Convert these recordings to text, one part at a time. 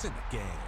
points in the game.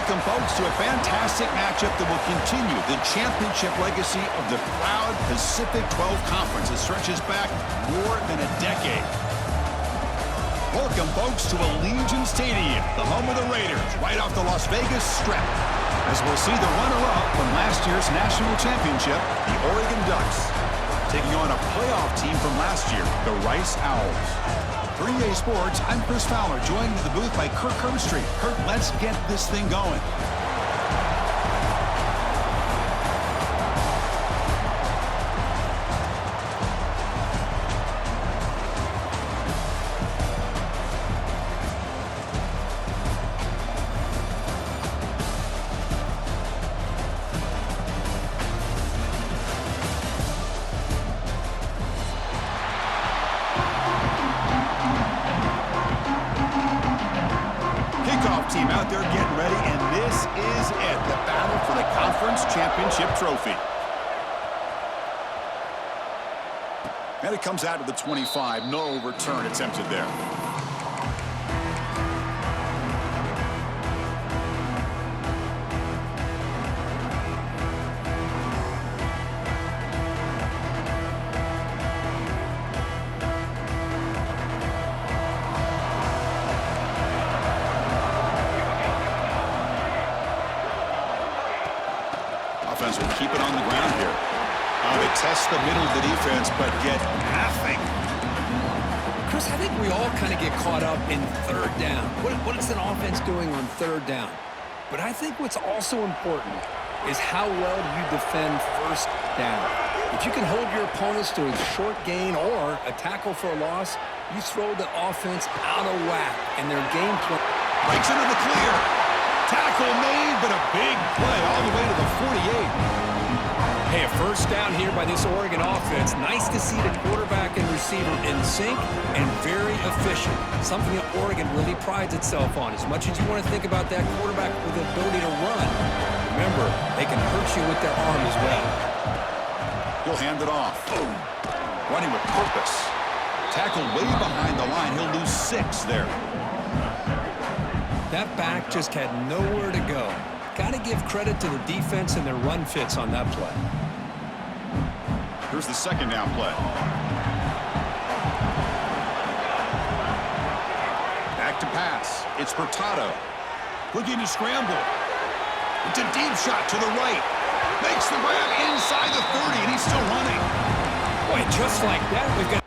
Welcome, folks, to a fantastic matchup that will continue the championship legacy of the proud Pacific 12 Conference that stretches back more than a decade. Welcome, folks, to Allegiant Stadium, the home of the Raiders, right off the Las Vegas Strip, as we'll see the runner-up from last year's national championship, the Oregon Ducks, taking on a playoff team from last year, the Rice Owls. For EA Sports, I'm Chris Fowler, joined in the booth by Kirk Herbstreit. Kirk, let's get this thing going. Team out there getting ready, and this is it, the battle for the conference championship trophy. And it comes out to the 25. No return attempted there. Offense will keep it on the ground here. They test the middle of the defense, but get nothing. Chris, I think we all kind of get caught up in third down. What is an offense doing on third down? But I think what's also important is how well you defend first down. If you can hold your opponents to a short gain or a tackle for a loss, you throw the offense out of whack, and their game plan breaks into the clear. Tackle made, but a big play all the way to the 48. Hey, a first down here by this Oregon offense. Nice to see the quarterback and receiver in sync and very efficient. Something that Oregon really prides itself on. As much as you want to think about that quarterback with the ability to run, remember, they can hurt you with their arm as well. He'll hand it off. Running with purpose. Tackle way behind the line. He'll lose 6 there. That back just had nowhere to go. Got to give credit to the defense and their run fits on that play. Here's the second down play. Back to pass. It's Hurtado. Looking to scramble. It's a deep shot to the right. Makes the grab inside the 30, and he's still running. Boy, just like that, we've got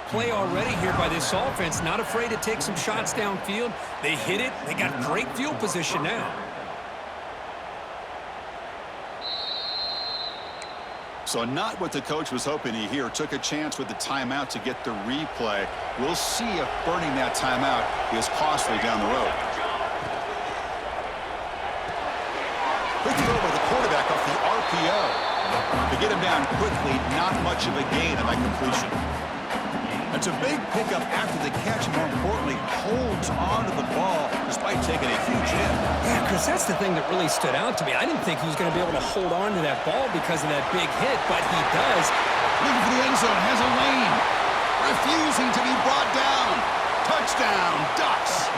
play already here by this offense. Not afraid to take some shots downfield. They hit it. They got great field position now. So not what the coach was hoping to hear. Took a chance with the timeout to get the replay. We'll see if burning that timeout is costly down the road. Quick throw by the quarterback off the RPO. To get him down quickly, not much of a gain on that completion. It's a big pickup after the catch, more importantly, holds on to the ball despite taking a huge hit. Yeah, Chris, that's the thing that really stood out to me. I didn't think he was going to be able to hold on to that ball because of that big hit, but he does. Looking for the end zone, has a lane. Refusing to be brought down. Touchdown, Ducks.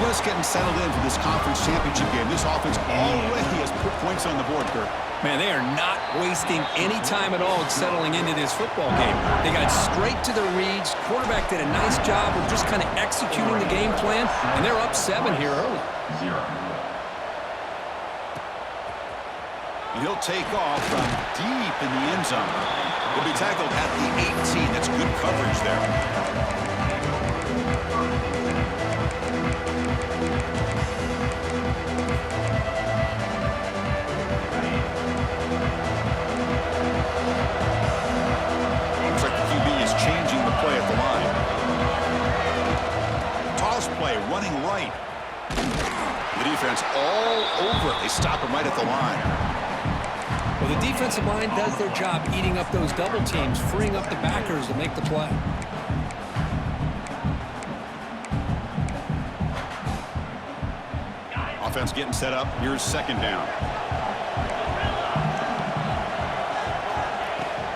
Just getting settled in for this conference championship game. This offense already has put points on the board, Kirk. Man, they are not wasting any time at all settling into this football game. They got straight to the reads. Quarterback did a nice job of just kind of executing the game plan, and they're up 7 here early. And he'll take off from deep in the end zone. He'll be tackled at the 18. That's good coverage there. Running right. The defense all over it. They stop him right at the line. Well, the defensive line does their job eating up those double teams, freeing up the backers to make the play. Offense getting set up. Here's second down.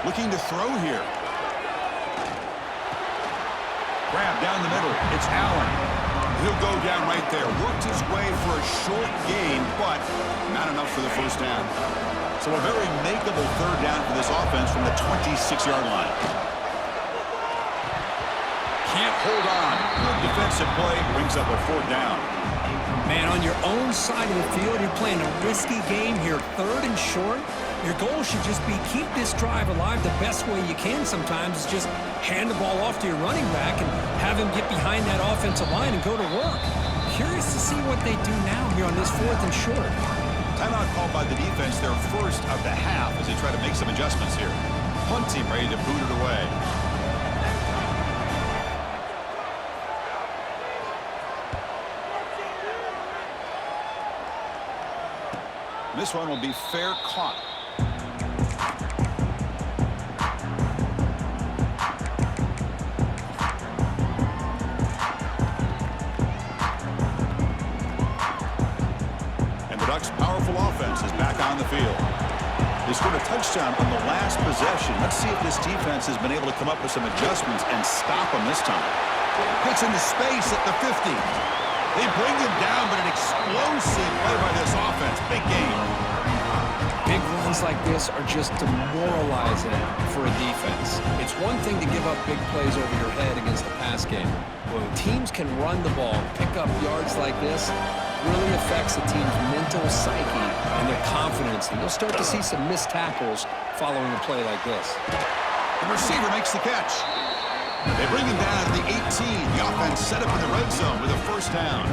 Looking to throw here. Grab down the middle. It's Allen. He'll go down right there. Worked his way for a short gain, but not enough for the first down. So a very makeable third down for this offense from the 26-yard line. Can't hold on. Good defensive play. Brings up a fourth down. Man, on your own side of the field, you're playing a risky game here. Third and short. Your goal should just be keep this drive alive the best way you can sometimes. Is just hand the ball off to your running back and have him get behind that offensive line and go to work. Curious to see what they do now here on this fourth and short. Timeout called by the defense, their first of the half as they try to make some adjustments here. Punt team ready to boot it away. This one will be fair caught. And the Ducks' powerful offense is back on the field. They scored a touchdown on the last possession. Let's see if this defense has been able to come up with some adjustments and stop them this time. Gets into space at the 50. They bring him down, but an explosive play by this offense. Big game. Big runs like this are just demoralizing for a defense. It's one thing to give up big plays over your head against the pass game. When teams can run the ball, pick up yards like this, really affects a team's mental psyche and their confidence. And you'll start to see some missed tackles following a play like this. The receiver makes the catch. They bring him down at the 18. The offense set up in the red zone with a first down.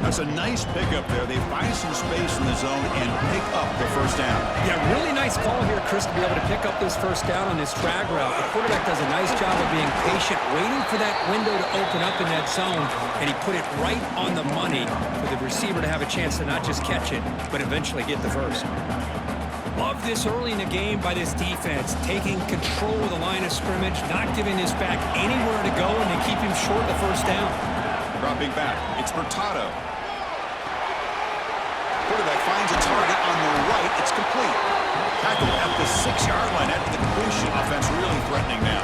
That's a nice pickup there. They find some space in the zone and pick up the first down. Yeah, really nice call here, Chris, to be able to pick up this first down on this drag route. The quarterback does a nice job of being patient, waiting for that window to open up in that zone, and he put it right on the money for the receiver to have a chance to not just catch it, but eventually get the first. Love this early in the game by this defense, taking control of the line of scrimmage, not giving this back anywhere to go, and they keep him short of the first down. Dropping back, it's Hurtado. Quarterback finds a target on the right. It's complete. Tackled at the 6-yard line after the completion. Offense really threatening now.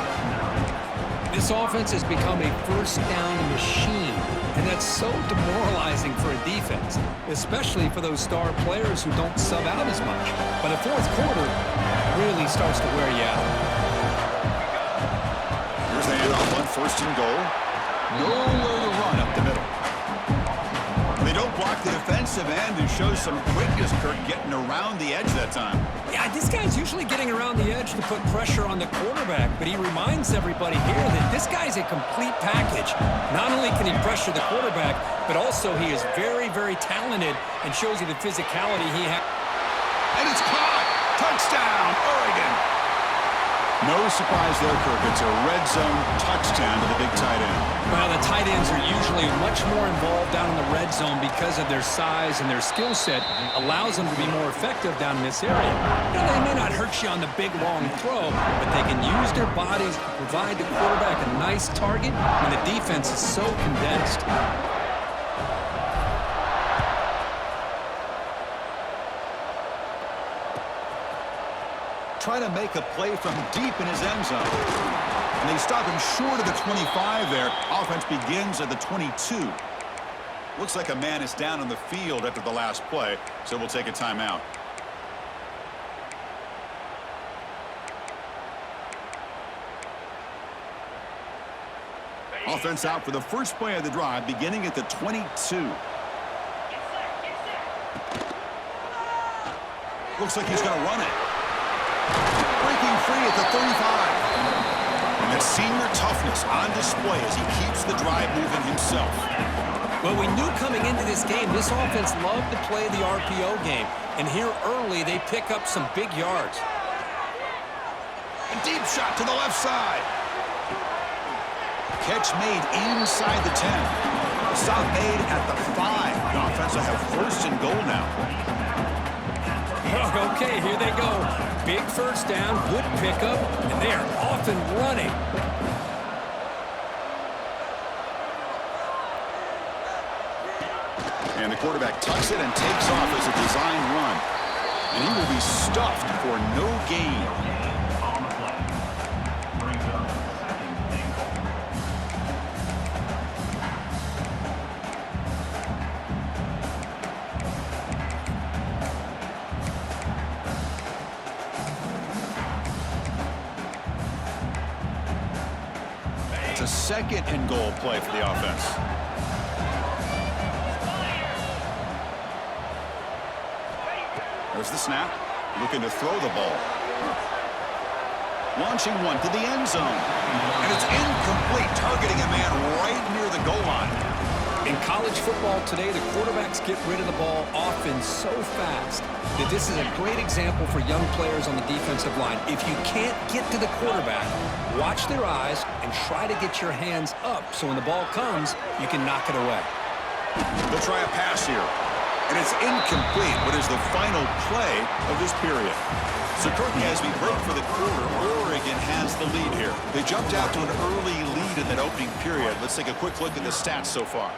This offense has become a first down machine, and that's so demoralizing for a defense, especially for those star players who don't sub out as much. By the fourth quarter, it really starts to wear you out. Here's the handoff on first and goal. Nowhere to run up the middle. They don't block the defensive end and show some quickness, Kirk, getting around the edge that time. Yeah, this guy's usually getting around the edge to put pressure on the quarterback, but he reminds everybody here that this guy's a complete package. Not only can he pressure the quarterback, but also he is very, very talented and shows you the physicality he has. And it's caught! Touchdown, Oregon! No surprise there, Kirk. It's a red zone touchdown to the big tight end. Well, the tight ends are usually much more involved down in the red zone because of their size and their skill set allows them to be more effective down in this area. You know, they may not hurt you on the big, long throw, but they can use their bodies to provide the quarterback a nice target when the defense is so condensed. Trying to make a play from deep in his end zone. And they stop him short of the 25 there. Offense begins at the 22. Looks like a man is down on the field after the last play, so we'll take a timeout. Offense out for the first play of the drive, beginning at the 22. Looks like he's going to run it. Breaking free at the 35. And that senior toughness on display as he keeps the drive moving himself. Well, we knew coming into this game, this offense loved to play the RPO game. And here early, they pick up some big yards. A deep shot to the left side. Catch made inside the 10. A stop made at the 5. The offense will have first and goal now. Okay, here they go. Big first down, good pickup, and they are off and running. And the quarterback tucks it and takes off as a design run. And he will be stuffed for no gain. It's a second and goal play for the offense. There's the snap. Looking to throw the ball. Launching one to the end zone. And it's incomplete, targeting a man right near the goal line. In college football today, the quarterbacks get rid of the ball often so fast that this is a great example for young players on the defensive line. If you can't get to the quarterback, watch their eyes and try to get your hands up so when the ball comes, you can knock it away. They'll try a pass here. And it's incomplete, but is the final play of this period. So, Kirk, as we break for the quarter, Oregon has the lead here. They jumped out to an early lead in that opening period. Let's take a quick look at the stats so far.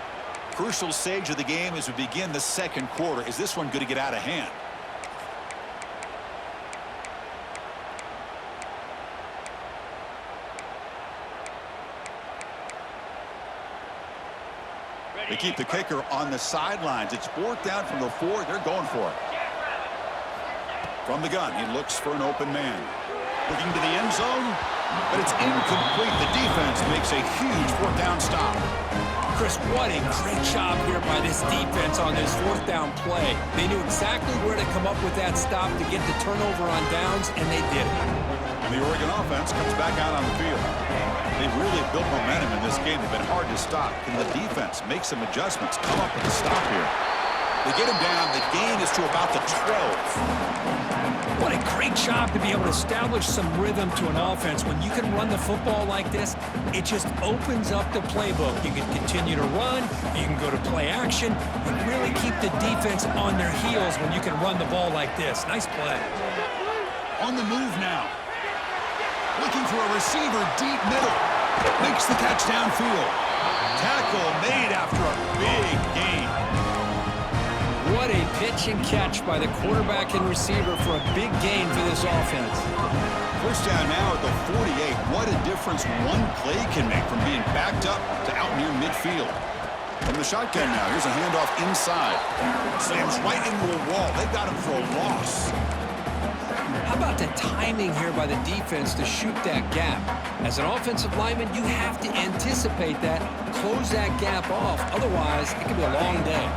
Crucial stage of the game as we begin the second quarter. Is this one going to get out of hand? They keep the kicker on the sidelines. It's 4th down from the 4. They're going for it. From the gun, he looks for an open man. Looking to the end zone, but it's incomplete. The defense makes a huge 4th down stop. Chris, what a great job here by this defense on this 4th down play. They knew exactly where to come up with that stop to get the turnover on downs, and they did it. And the Oregon offense comes back out on the field. They've really built momentum in this game. They've been hard to stop. Can the defense make some adjustments, come up with a stop here? They get him down. The gain is to about the 12. What a great job to be able to establish some rhythm to an offense. When you can run the football like this, it just opens up the playbook. You can continue to run. You can go to play action. You really keep the defense on their heels when you can run the ball like this. Nice play. On the move now. Looking for a receiver deep middle. Makes the catch downfield. Tackle made after a big gain. What a pitch and catch by the quarterback and receiver for a big gain for this offense. 1st down now at the 48. What a difference one play can make from being backed up to out near midfield. From the shotgun now, here's a handoff inside. Slams right into a wall. They got him for a loss. How about the timing here by the defense to shoot that gap? As an offensive lineman, you have to anticipate that, close that gap off. Otherwise, it could be a long day.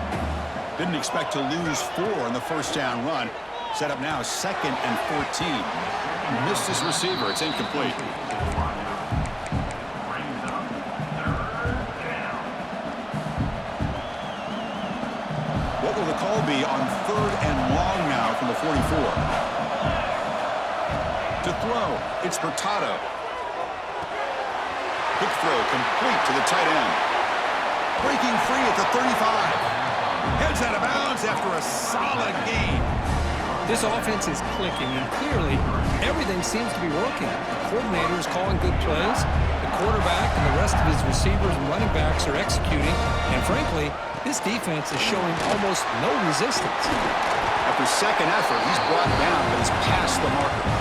Didn't expect to lose 4 on the 1st down run. Set up now 2nd and 14. Missed his receiver. It's incomplete. What will the call be on 3rd and long now from the 44? To throw, it's Hurtado. Quick throw complete to the tight end. Breaking free at the 35. Heads out of bounds after a solid gain. This offense is clicking, and clearly everything seems to be working. The coordinator is calling good plays. The quarterback and the rest of his receivers and running backs are executing. And frankly, this defense is showing almost no resistance. After second effort, he's brought down, but he's past the marker.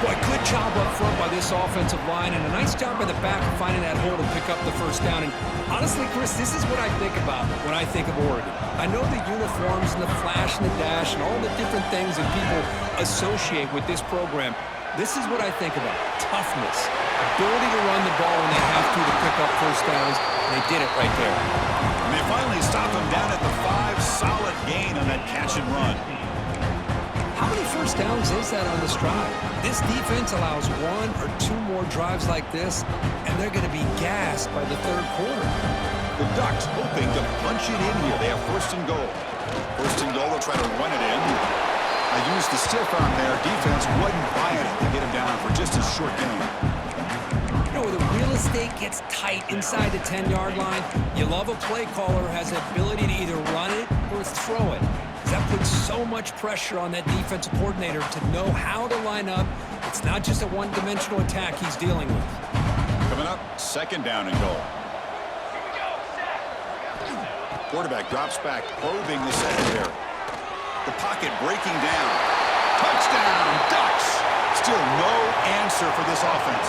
Boy, good job up front by this offensive line, and a nice job by the back of finding that hole to pick up the 1st down. And honestly, Chris, this is what I think about when I think of Oregon. I know the uniforms and the flash and the dash and all the different things that people associate with this program. This is what I think about. Toughness. Ability to run the ball when they have to pick up 1st downs, and they did it right there. And they finally stop him down at the 5. Solid gain on that catch and run. How many 1st downs is that on this drive? This defense allows 1 or 2 more drives like this, and they're going to be gassed by the 3rd quarter. The Ducks hoping to punch it in here. They have 1st and goal. 1st and goal, they'll try to run it in. I used the stiff arm there. Defense wasn't buying it to get him down for just a short gain. You know, where the real estate gets tight inside the 10-yard line, you love a play caller who has the ability to either run it or throw it. That puts so much pressure on that defensive coordinator to know how to line up. It's not just a one-dimensional attack he's dealing with. Coming up, 2nd down and goal. Quarterback drops back, probing the secondary. The pocket breaking down. Touchdown, Ducks! Still no answer for this offense.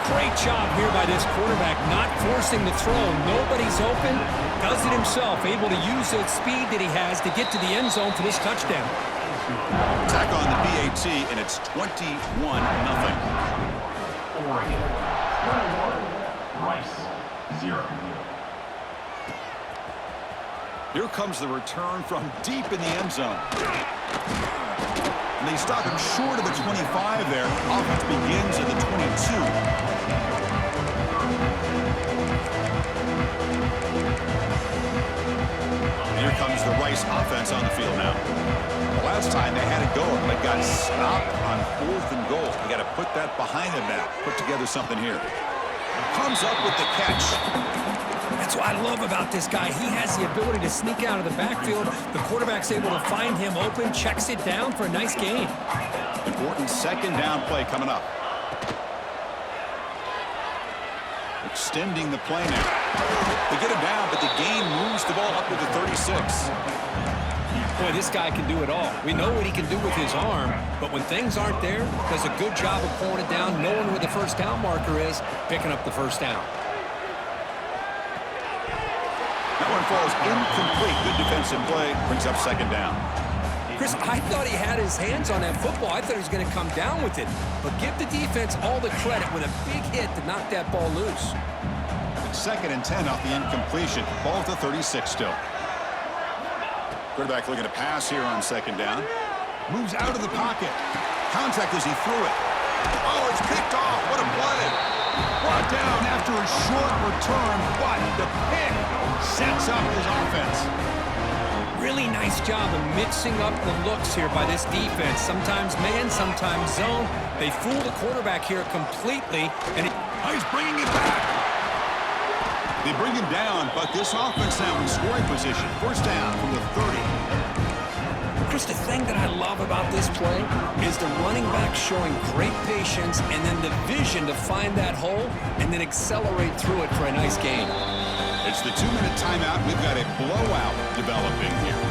Great job here by this quarterback, not forcing the throw. Nobody's open. Does it himself, able to use the speed that he has to get to the end zone for this touchdown. Attack on the BAT, and it's 21-0. Oregon, Rice, 0. Here comes the return from deep in the end zone. And they stop him short of the 25 there. Offense begins at the 22. Here comes the Rice offense on the field now. The last time they had it going, but got stopped on 4th and goal. They got to put that behind them now. Put together something here. Comes up with the catch. That's what I love about this guy. He has the ability to sneak out of the backfield. The quarterback's able to find him open, checks it down for a nice gain. Important 2nd down play coming up. Extending the play now. They get him down, but the gain moves the ball up to the 36. Boy, this guy can do it all. We know what he can do with his arm, but when things aren't there, does a good job of pulling it down, knowing where the 1st down marker is, picking up the 1st down. falls incomplete. Good defensive play. Brings up second down. Chris, I thought he had his hands on that football. I thought he was going to come down with it. But give the defense all the credit with a big hit to knock that ball loose. Second and 10 off the incompletion. Ball at the 36 still. Quarterback looking to pass here on second down. Moves out of the pocket. Contact as he threw it. Oh, it's picked off. What a play. Brought down after a short return, but the pick sets up his offense. Really nice job of mixing up the looks here by this defense. Sometimes man, sometimes zone. They fool the quarterback here completely. And he's bringing it back. They bring him down, but this offense now in scoring position. First down from the 30. Chris, the thing that I love about this play is the running back showing great patience and then the vision to find that hole and then accelerate through it for a nice gain. It's the 2-minute timeout. We've got a blowout developing here.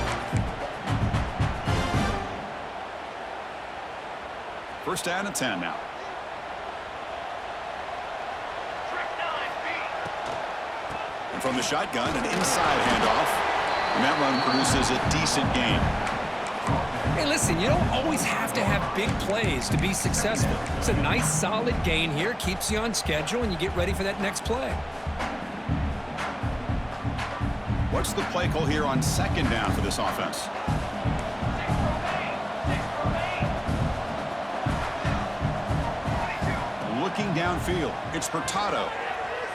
First down and 10 now. And from the shotgun, an inside handoff. And that run produces a decent gain. Hey, listen, you don't always have to have big plays to be successful. It's a nice, solid gain here. Keeps you on schedule, and you get ready for that next play. What's the play call here on second down for this offense? Looking downfield, it's Hurtado.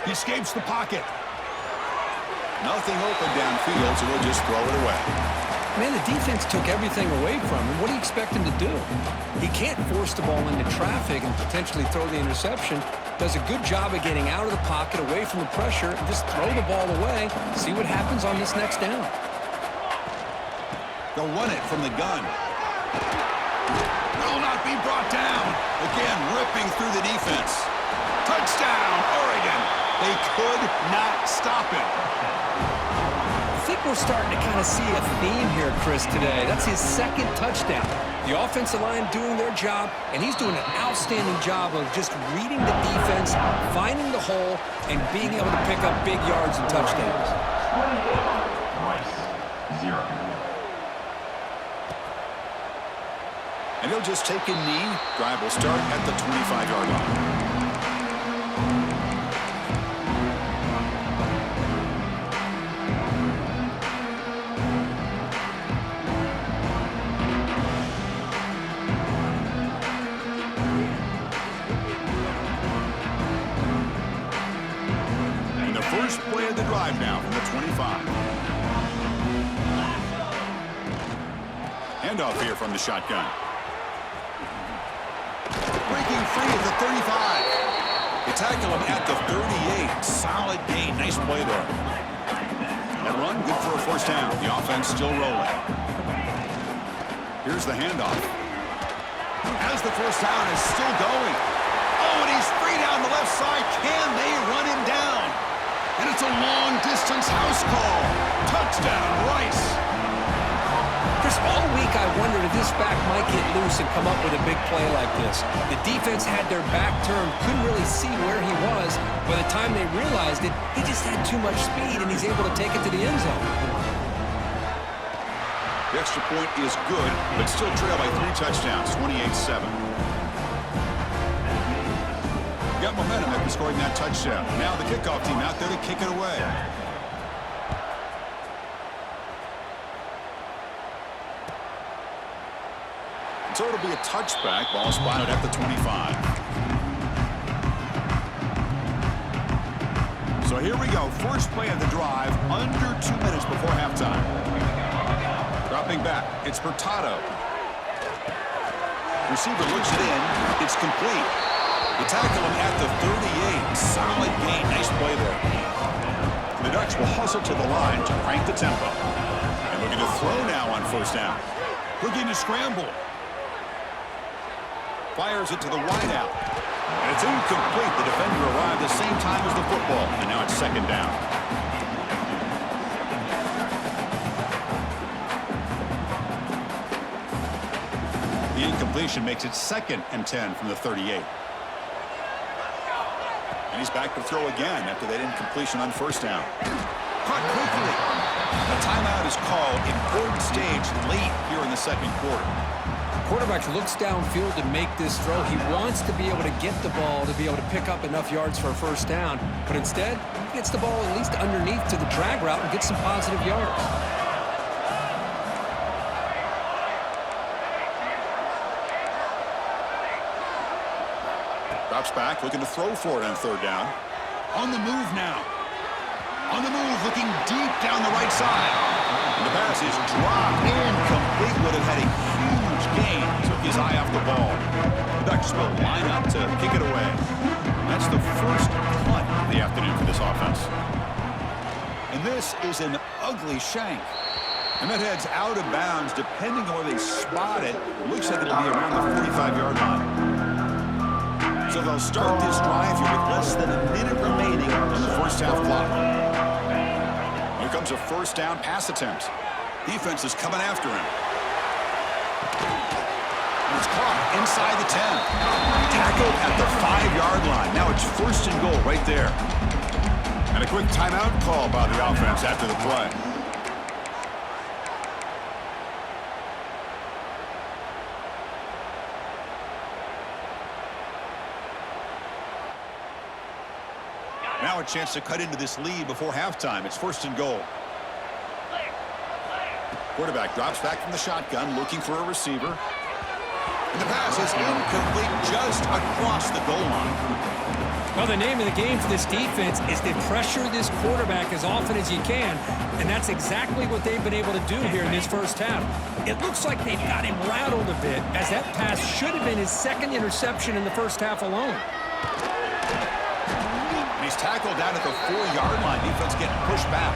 He escapes the pocket. Nothing open downfield, so we'll just throw it away. Man, the defense took everything away from him. What do you expect him to do? He can't force the ball into traffic and potentially throw the interception. Does a good job of getting out of the pocket, away from the pressure, and just throw the ball away. See what happens on this next down. They'll run it from the gun. Will not be brought down. Again, ripping through the defense. Touchdown, Oregon. They could not stop him. I think we're starting to kind of see a theme here, Chris, today. That's his second touchdown. The offensive line doing their job, and he's doing an outstanding job of just reading the defense, finding the hole, and being able to pick up big yards and touchdowns. And he'll just take a knee. Drive will start at the 25-yard line. First play of the drive now from the 25. Handoff here from the shotgun. Breaking free at the 35. They tackle him at the 38. Solid gain. Nice play there. That run good for a first down. The offense still rolling. Here's the handoff. As the first down is still going. Oh, and he's free down the left side. Can they run him down? And it's a long-distance house call. Touchdown, Rice. Chris, all week I wondered if this back might get loose and come up with a big play like this. The defense had their back turned, couldn't really see where he was. By the time they realized it, he just had too much speed, and he's able to take it to the end zone. The extra point is good, but still trail by 3 touchdowns, 28-7. Got momentum after scoring that touchdown. Now the kickoff team out there to kick it away. So it'll be a touchback. Ball spotted at the 25. So here we go. First play of the drive, under 2 minutes before halftime. Dropping back, it's Hurtado. Receiver looks it in. It's complete. They tackle him at the 38. Solid gain. Nice play there. The Ducks will hustle to the line to crank the tempo. And looking to throw now on first down. Looking to scramble. Fires it to the wideout. And it's incomplete. The defender arrived the same time as the football. And now it's second down. The incompletion makes it second and 10 from the 38. And he's back to throw again after that incompletion on first down. Caught quickly. timeout is called. Important stage late here in the second quarter. Quarterback looks downfield to make this throw. He wants to be able to get the ball to be able to pick up enough yards for a first down. But instead, he gets the ball at least underneath to the drag route and gets some positive yards. Drops back, looking to throw for it on third down. On the move now. On the move, looking deep down the right side. And the pass is dropped incomplete. Would have had a huge gain. Took his eye off the ball. The Ducks will line up to kick it away. That's the first punt of the afternoon for this offense. And this is an ugly shank. And that heads out of bounds. Depending on where they spot it, looks like it'll be around the 45-yard line. So they'll start this drive here with less than a minute remaining on the first half clock. Here comes a first down pass attempt. Defense is coming after him. And it's caught inside the 10. Tackled at the 5-yard line. Now it's first and goal right there. And a quick timeout call by the offense after the play. Now a chance to cut into this lead before halftime. It's first and goal. Quarterback drops back from the shotgun, looking for a receiver. And the pass is incomplete just across the goal line. Well, the name of the game for this defense is to pressure this quarterback as often as you can, and that's exactly what they've been able to do here in this first half. It looks like they've got him rattled a bit, as that pass should have been his second interception in the first half alone. He's tackled down at the 4-yard line. Defense getting pushed back.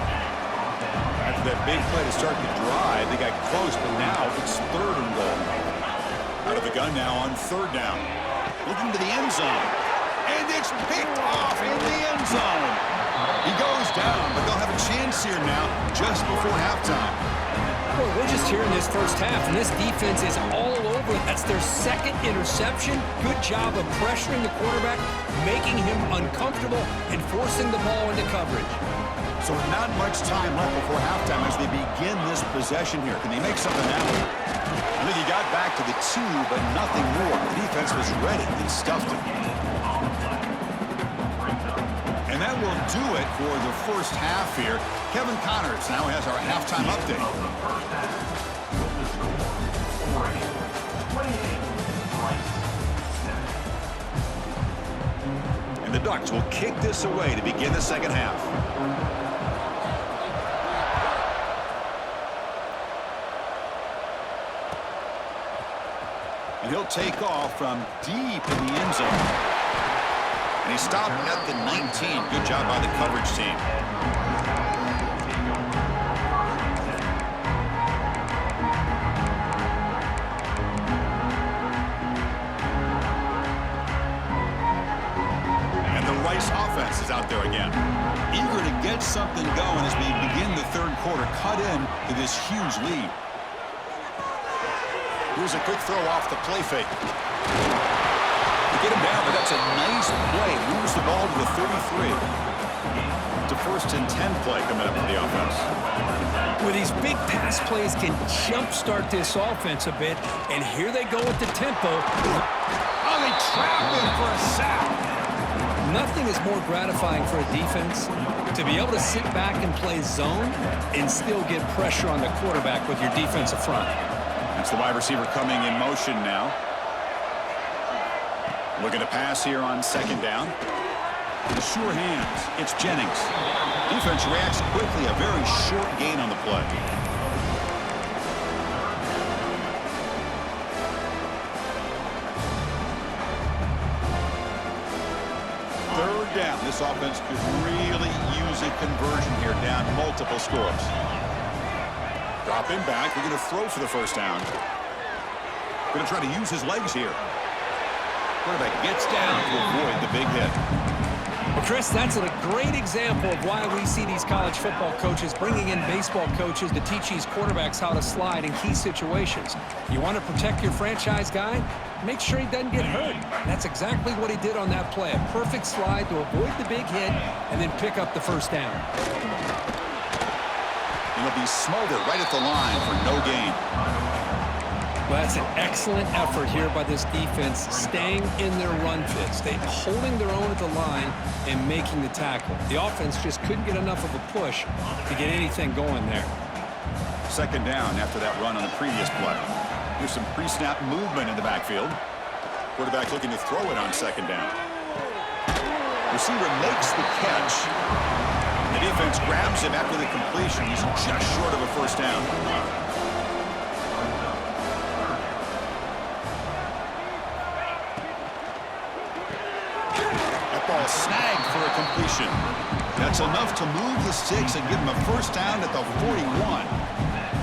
After that big play to start the drive, they got close, but now it's third and goal. Out of the gun now on third down. Looking to the end zone. And it's picked off in the end zone. He goes down, but they'll have a chance here now just before halftime. Well, we're just here in this first half, and this defense is all over it. That's their second interception. Good job of pressuring the quarterback, making him uncomfortable, and forcing the ball into coverage. So not much time left before halftime as they begin this possession here. Can they make something happen? I think he got back to the 2, but nothing more. The defense was ready and stuffed him. And that will do it for the first half here. Kevin Connors now has our halftime update. And the Ducks will kick this away to begin the second half. And he'll take off from deep in the end zone. And he stopped at the 19. Good job by the coverage team. And the Rice offense is out there again. Eager to get something going as we begin the third quarter. Cut in to this huge lead. Here's a quick throw off the play fake. Get him down, but that's a nice play. Moves the ball to the 33. It's a first and 10 play coming up for the offense. Well, these big pass plays can jumpstart this offense a bit, and here they go with the tempo. Oh, they trap him for a sack. Nothing is more gratifying for a defense to be able to sit back and play zone and still get pressure on the quarterback with your defensive front. That's the wide receiver coming in motion now. Looking to pass here on second down. The sure hands. It's Jennings. Defense reacts quickly. A very short gain on the play. Third down. This offense could really use a conversion here, down multiple scores. Dropping back. We're going to throw for the first down. Going to try to use his legs here. Quarterback gets down to avoid the big hit. Well, Chris, that's a great example of why we see these college football coaches bringing in baseball coaches to teach these quarterbacks how to slide in key situations. You want to protect your franchise guy? Make sure he doesn't get hurt. That's exactly what he did on that play. A perfect slide to avoid the big hit and then pick up the first down. And he'll be smothered right at the line for no gain. Well, that's an excellent effort here by this defense, staying in their run fits. They're holding their own at the line and making the tackle. The offense just couldn't get enough of a push to get anything going there. Second down after that run on the previous play. Here's some pre-snap movement in the backfield. Quarterback looking to throw it on second down. Receiver makes the catch. The defense grabs him after the completion. He's just short of a first down. Ball snagged for a completion. That's enough to move the sticks and give them a first down at the 41.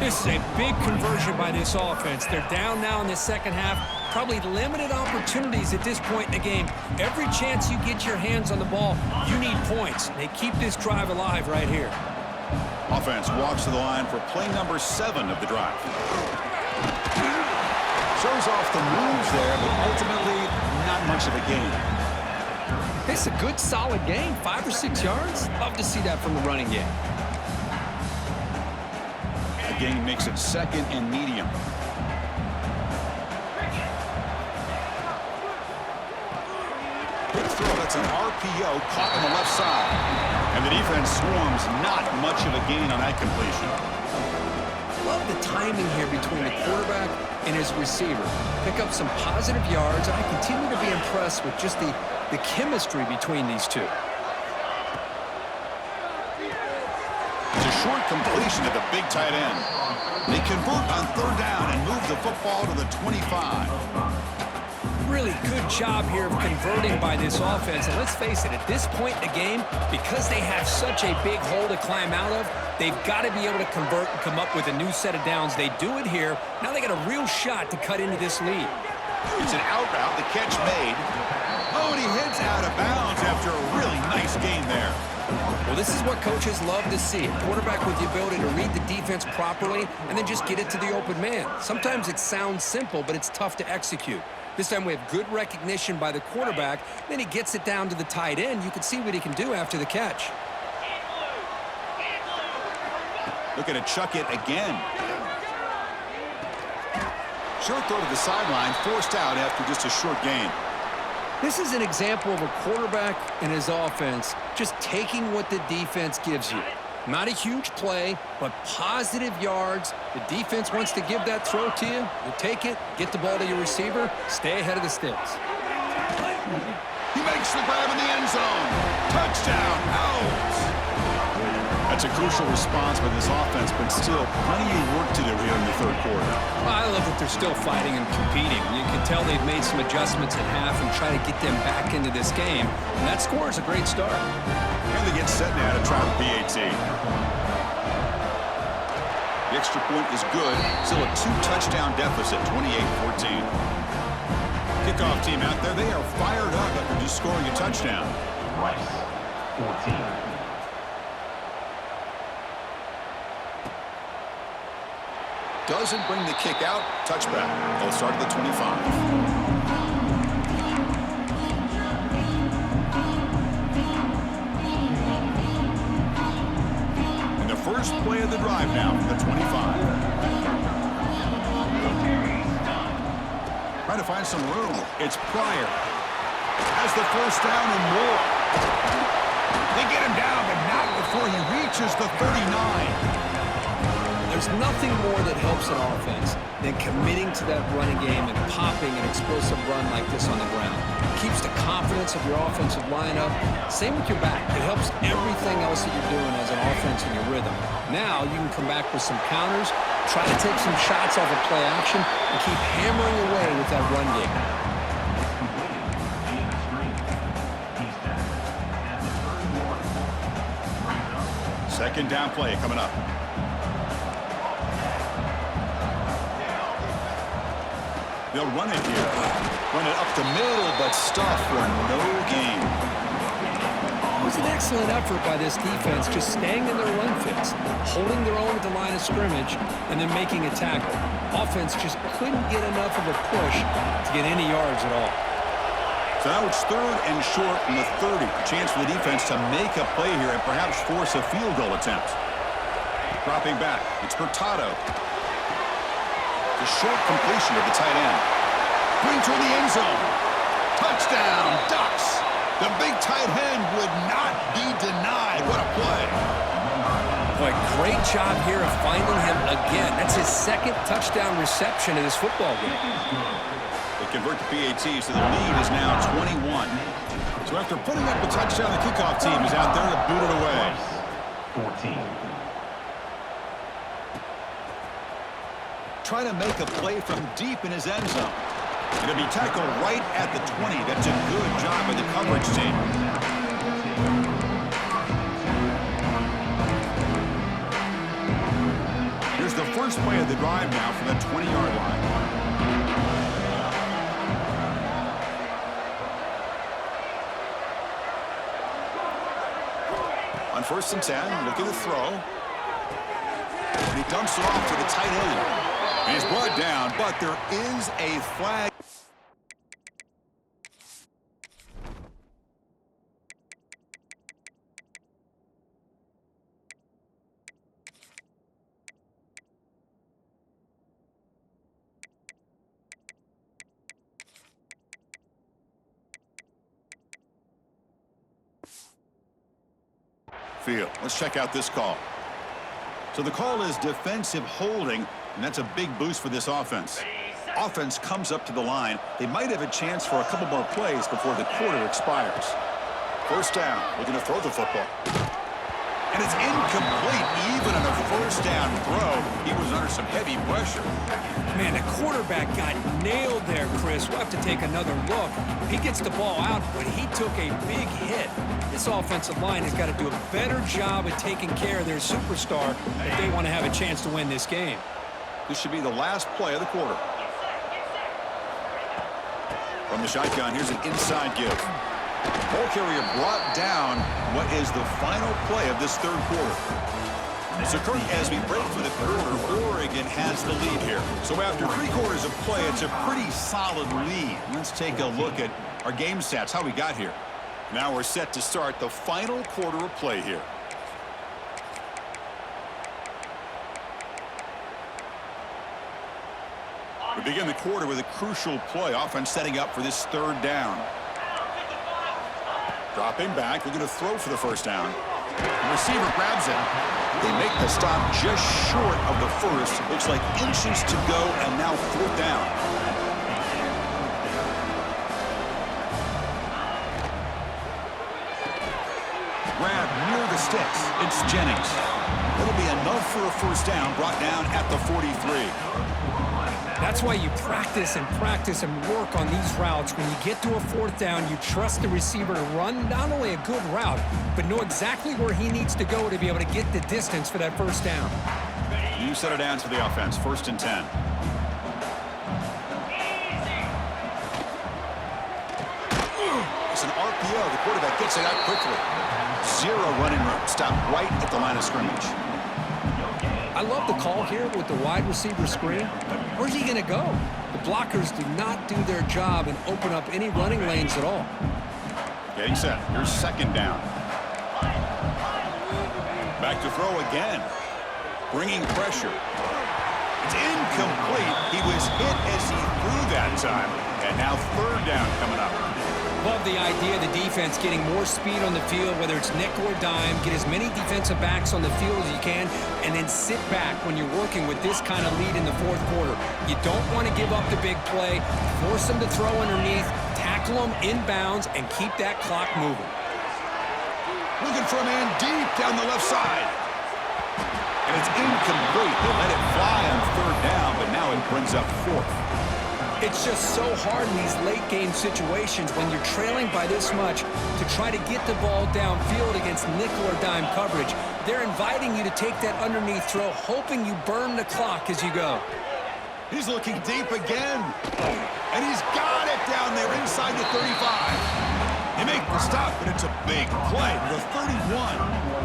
This is a big conversion by this offense. They're down now in the second half. Probably limited opportunities at this point in the game. Every chance you get your hands on the ball, you need points. They keep this drive alive right here. Offense walks to the line for play number 7 of the drive. Shows off the moves there, but ultimately not much of a gain. It's a good, solid game, 5 or 6 yards. Love to see that from the running game. The gain makes it second and medium. Quick throw, that's an RPO caught on the left side. And the defense swarms, not much of a gain on that completion. Love the timing here between the quarterback and his receiver. Pick up some positive yards, and I continue to be impressed with just the chemistry between these two. It's a short completion at the big tight end. They convert on third down and move the football to the 25. Really good job here of converting by this offense. And let's face it, at this point in the game, because they have such a big hole to climb out of, they've got to be able to convert and come up with a new set of downs. They do it here. Now they got a real shot to cut into this lead. It's an out route, the catch made. Oh, and he heads out of bounds after a really nice gain there. Well, this is what coaches love to see. A quarterback with the ability to read the defense properly and then just get it to the open man. Sometimes it sounds simple, but it's tough to execute. This time we have good recognition by the quarterback. Then he gets it down to the tight end. You can see what he can do after the catch. Looking to chuck it again. Short throw to the sideline, forced out after just a short gain. This is an example of a quarterback and his offense just taking what the defense gives you. Not a huge play, but positive yards. The defense wants to give that throw to you. You take it, get the ball to your receiver, stay ahead of the sticks. He makes the grab in the end zone. Touchdown, Owls. That's a crucial response by this offense, but still plenty of work to do here in the third quarter. Well, I love that they're still fighting and competing. You can tell they've made some adjustments at half and try to get them back into this game. And that score is a great start. And they get set now to try the PAT. The extra point is good. Still a 2-touchdown deficit, 28-14. Kickoff team out there, they are fired up after just scoring a touchdown. Rice, 14. Doesn't bring the kick out. Touchback. They'll start at the 25. And the first play of the drive now, the 25. Trying to find some room. It's Pryor. Has the first down and more. They get him down, but not before he reaches the 39. There's nothing more that helps an offense than committing to that running game and popping an explosive run like this on the ground. It keeps the confidence of your offensive lineup. Same with your back. It helps everything else that you're doing as an offense in your rhythm. Now you can come back with some counters, try to take some shots off of play action, and keep hammering away with that run game. Second down play coming up. They'll run it here. Run it up the middle, but stuff for no gain. It was an excellent effort by this defense, just staying in their run fits, holding their own at the line of scrimmage, and then making a tackle. Offense just couldn't get enough of a push to get any yards at all. So now it's third and short in the 30. Chance for the defense to make a play here and perhaps force a field goal attempt. Dropping back, it's Hurtado. The short completion of the tight end. Bring toward the end zone. Touchdown, Ducks. The big tight end would not be denied. What a play. Boy, great job here of finding him again. That's his second touchdown reception of this football game. They convert the PAT, so the lead is now 21. So after putting up the touchdown, the kickoff team is out there to boot it away. 14. Trying to make a play from deep in his end zone. It'll be tackled right at the 20. That's a good job by the coverage team. Here's the first play of the drive now from the 20-yard line. On 1st and 10, looking to throw. And he dumps it off to the tight end. And he's brought down, but there is a flag. Field. Let's check out this call. So the call is defensive holding, and that's a big boost for this offense. Offense comes up to the line. They might have a chance for a couple more plays before the quarter expires. 1st down, looking to throw the football. And it's incomplete. Even on a 1st down throw, he was under some heavy pressure. Man, the quarterback got nailed there, Chris. We'll have to take another look. He gets the ball out, but he took a big hit. This offensive line has got to do a better job of taking care of their superstar if they want to have a chance to win this game. This should be the last play of the quarter. From the shotgun, here's an inside give. Ball carrier brought down what is the final play of this 3rd quarter. So, Kirk, as we break for the quarter, Oregon has the lead here. So after 3 quarters of play, it's a pretty solid lead. Let's take a look at our game stats, how we got here. Now we're set to start the final quarter of play here. We begin the quarter with a crucial play. Offense setting up for this 3rd down. Dropping back, looking to throw for the 1st down. The receiver grabs it. They make the stop just short of the 1st. Looks like inches to go, and now 4th down. Grab near the sticks. It's Jennings. It'll be enough for a 1st down, brought down at the 43. That's why you practice and work on these routes. When you get to a 4th down, you trust the receiver to run not only a good route, but know exactly where he needs to go to be able to get the distance for that 1st down. You set it down to the offense, 1st and 10. It's an RPO. The quarterback gets it out quickly. 0 running room. Stop right at the line of scrimmage. I love the call here with the wide receiver screen, but where's he going to go? The blockers do not do their job and open up any running lanes at all. Getting set. Here's 2nd down. Back to throw again. Bringing pressure. It's incomplete. He was hit as he threw that time. And now 3rd down coming up. Love the idea of the defense getting more speed on the field, whether it's nickel or dime. Get as many defensive backs on the field as you can, and then sit back when you're working with this kind of lead in the 4th quarter. You don't want to give up the big play. Force them to throw underneath, tackle them inbounds, and keep that clock moving. Looking for a man deep down the left side. And it's incomplete. They let it fly on 3rd down, but now it brings up 4th. It's just so hard in these late-game situations when you're trailing by this much to try to get the ball downfield against nickel or dime coverage. They're inviting you to take that underneath throw, hoping you burn the clock as you go. He's looking deep again. And he's got it down there inside the 35. They make the stop, but it's a big play. The 31.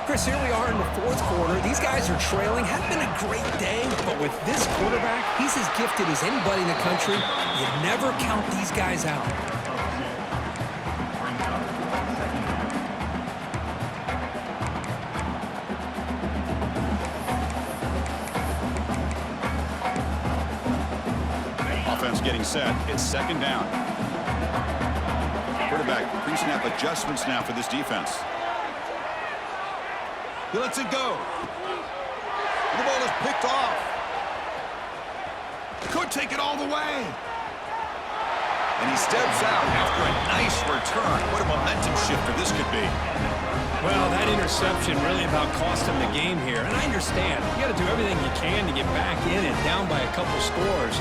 Chris, here we are in the 4th quarter. These guys are trailing. Hadn't been a great day, but with this quarterback, he's as gifted as anybody in the country. You never count these guys out. offense getting set. It's second down. Quarterback pre-snap adjustments now for this defense. He lets it go. The ball is picked off. Could take it all the way. And he steps out after a nice return. What a momentum shifter this could be. Well, that interception really about cost him the game here. And I understand. You got to do everything you can to get back in and down by a couple scores.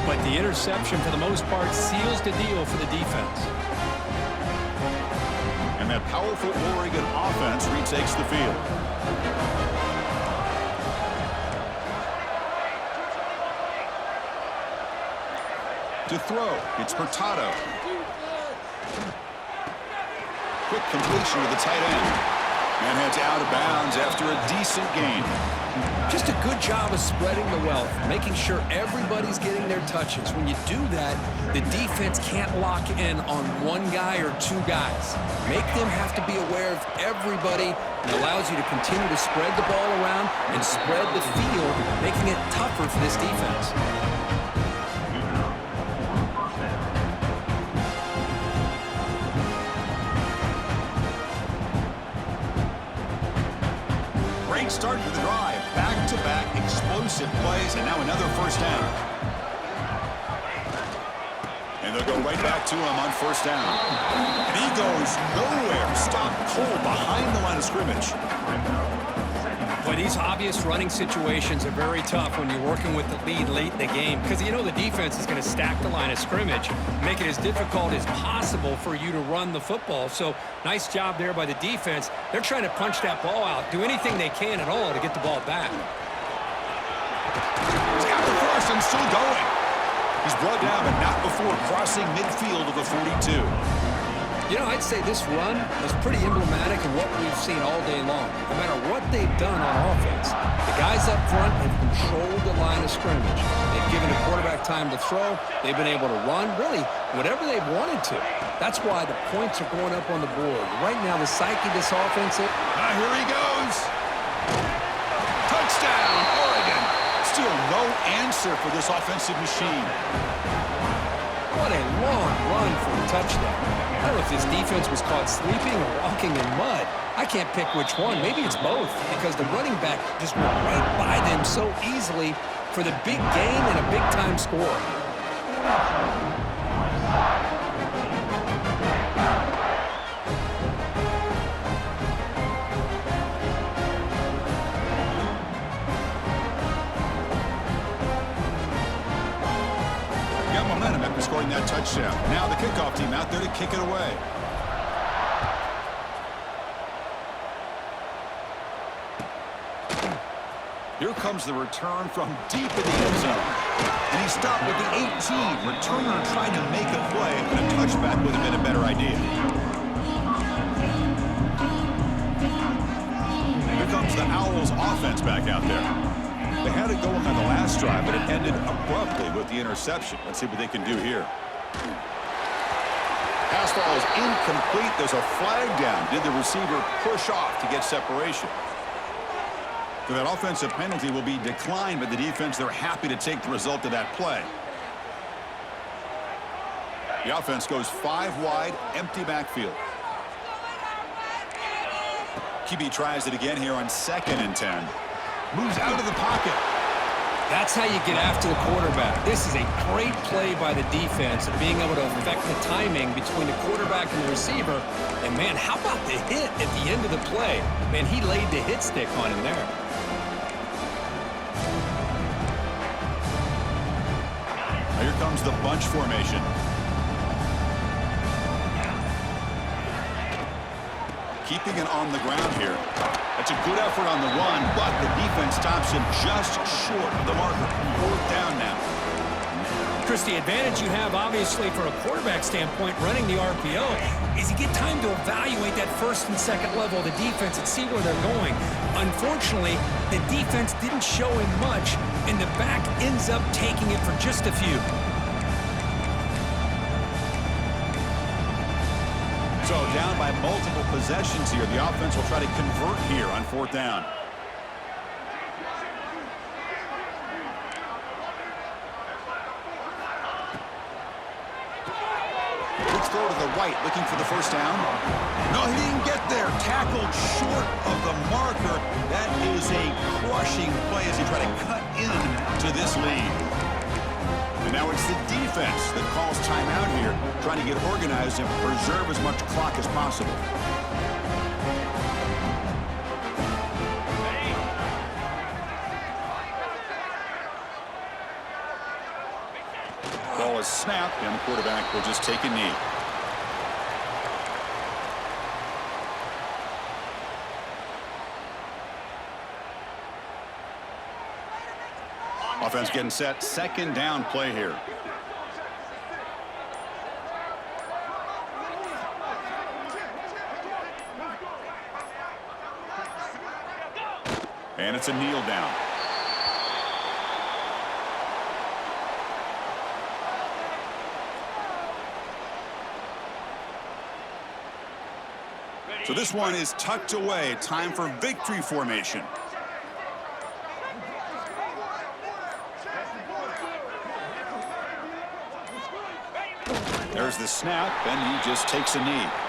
But the interception, for the most part, seals the deal for the defense. And that powerful Oregon offense retakes the field. To throw, it's Hurtado. Quick completion to the tight end. And heads out of bounds after a decent gain. Just a good job of spreading the wealth, making sure everybody's getting their touches. When you do that, the defense can't lock in on one guy or two guys. Make them have to be aware of everybody. It allows you to continue to spread the ball around and spread the field, making it tougher for this defense. Great start to the drive. Back-to-back explosive plays, and now another first down. And they'll go right back to him on first down. And he goes nowhere. Stopped cold behind the line of scrimmage. Boy, these obvious running situations are very tough when you're working with the lead late in the game because you know the defense is going to stack the line of scrimmage, make it as difficult as possible for you to run the football. So nice job there by the defense. They're trying to punch that ball out, do anything they can at all to get the ball back. He's got the first and still going. He's brought down, but not before crossing midfield of the 42. You know, I'd say this run is pretty emblematic of what we've seen all day long. No matter what they've done on offense, the guys up front have controlled the line of scrimmage. They've given the quarterback time to throw. They've been able to run, really, whatever they've wanted to. That's why the points are going up on the board. Right now, the psyche of this offense is... Here he goes. Touchdown, Oregon. Still no answer for this offensive machine. What a long run for a touchdown. I don't know if this defense was caught sleeping or walking in mud. I can't pick which one. Maybe it's both because the running back just went right by them so easily for the big gain and a big-time score. Momentum after scoring that touchdown. Now the kickoff team out there to kick it away. Here comes the return from deep in the end zone. And he stopped at the 18. Returner trying to make a play, but a touchback would have been a better idea. Here comes the Owls offense back out there. They had it going on the last drive, but it ended abruptly with the interception. Let's see what they can do here. Pass ball is incomplete. There's a flag down. Did the receiver push off to get separation? So that offensive penalty will be declined by the defense. They're happy to take the result of that play. The offense goes 5 wide, empty backfield. QB tries it again here on 2nd and 10. Moves out of the pocket. That's how you get after the quarterback. This is a great play by the defense of being able to affect the timing between the quarterback and the receiver. And, man, how about the hit at the end of the play? Man, he laid the hit stick on him there. Now here comes the bunch formation. Keeping it on the ground here. That's a good effort on the run, but the defense stops him just short of the marker. 4th down now. Chris, the advantage you have, obviously, from a quarterback standpoint, running the RPO, is you get time to evaluate that first and second level of the defense and see where they're going. Unfortunately, the defense didn't show him much, and the back ends up taking it for just a few. So down by multiple possessions here. The offense will try to convert here on 4th down. Quick throw to the right, looking for the first down. No, he didn't get there. Tackled short of the marker. That is a crushing play as he tried to cut into this lead. And now it's the defense that calls timeout here, trying to get organized and preserve as much clock as possible. Ball is snapped, and the quarterback will just take a knee. Offense getting set. Second down play here. And it's a kneel down. So this one is tucked away. Time for victory formation. There's the snap, and he just takes a knee.